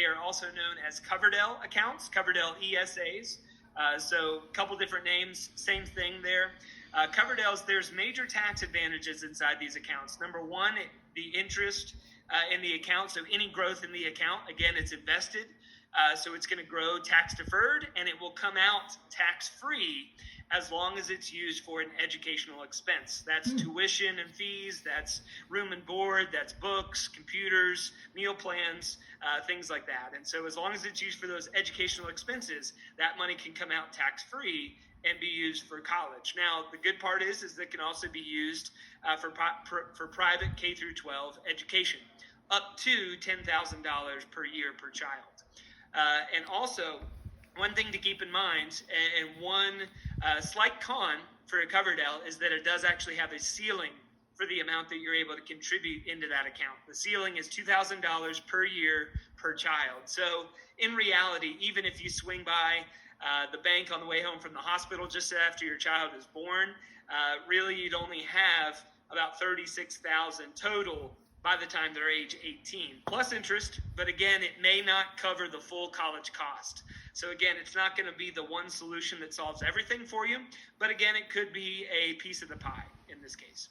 are also known as Coverdell accounts, Coverdell ESAs. So a couple different names, same thing there. Coverdell's, there's major tax advantages inside these accounts. Number one, the interest in the account. So any growth in the account, again, it's invested. So it's going to grow tax deferred, and it will come out tax free as long as it's used for an educational expense. That's tuition and fees, that's room and board, that's books, computers, meal plans, things like that. And so as long as it's used for those educational expenses, that money can come out tax free and be used for college. Now, the good part is it can also be used for private K through 12 education, up to $10,000 per year per child. And also, one thing to keep in mind, and one slight con for a Coverdell, is that it does actually have a ceiling for the amount that you're able to contribute into that account. The ceiling is $2,000 per year per child. So in reality, even if you swing by the bank on the way home from the hospital just after your child is born, really you'd only have about $36,000 total by the time they're age 18, plus interest, but again, it may not cover the full college cost. So again, it's not going to be the one solution that solves everything for you, but again, it could be a piece of the pie in this case.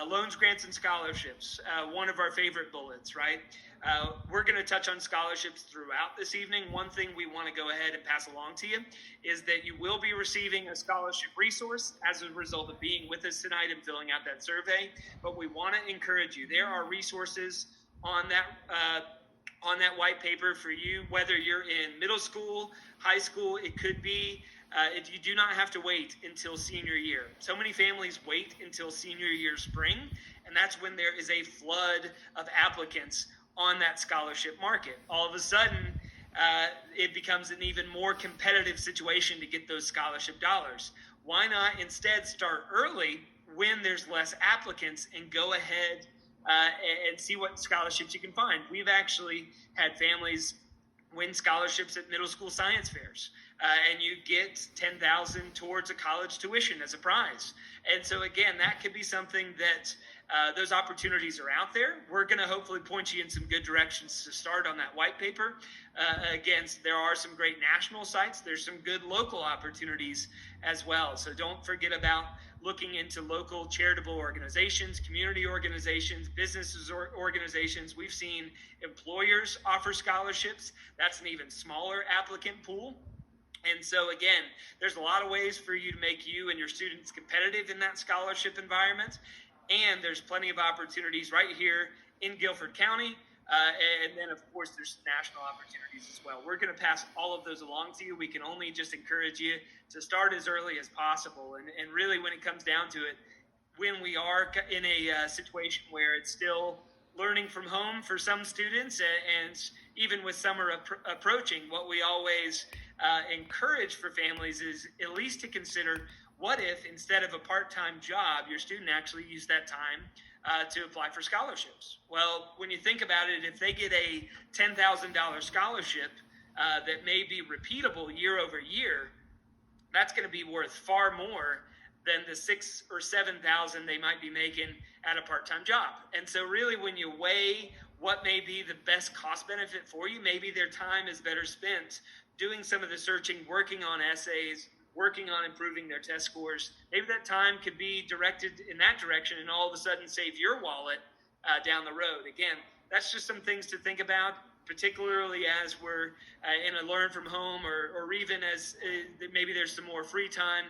Loans, grants, and scholarships, one of our favorite bullets, right? We're going to touch on scholarships throughout this evening. One thing we want to go ahead and pass along to you is that you will be receiving a scholarship resource as a result of being with us tonight and filling out that survey. But we want to encourage you. There are resources on that white paper for you, whether you're in middle school, high school. It could be if you do not have to wait until senior year. So many families wait until senior year spring, and that's when there is a flood of applicants on that scholarship market. All of a sudden, it becomes an even more competitive situation to get those scholarship dollars. Why not instead start early when there's less applicants and go ahead and see what scholarships you can find? We've actually had families win scholarships at middle school science fairs, and you get $10,000 towards a college tuition as a prize. And so again, that could be something that those opportunities are out there. We're going to hopefully point you in some good directions to start on that white paper. Again, there are some great national sites. There's some good local opportunities as well. So don't forget about looking into local charitable organizations, community organizations, businesses or organizations. We've seen employers offer scholarships. That's an even smaller applicant pool. And so again, there's a lot of ways for you to make you and your students competitive in that scholarship environment. And there's plenty of opportunities right here in Guilford County. And then, of course, there's national opportunities as well. We're going to pass all of those along to you. We can only just encourage you to start as early as possible. And really, when it comes down to it, when we are in a situation where it's still learning from home for some students, and even with summer approaching, what we always encourage for families is at least to consider, what if instead of a part-time job, your student actually used that time to apply for scholarships? Well, when you think about it, if they get a $10,000 scholarship that may be repeatable year over year, that's going to be worth far more than the $6,000 or $7,000 they might be making at a part-time job. And so really, when you weigh what may be the best cost benefit for you, maybe their time is better spent doing some of the searching, working on essays, working on improving their test scores. Maybe that time could be directed in that direction and all of a sudden save your wallet down the road. Again, that's just some things to think about, particularly as we're in a learn from home or even as maybe there's some more free time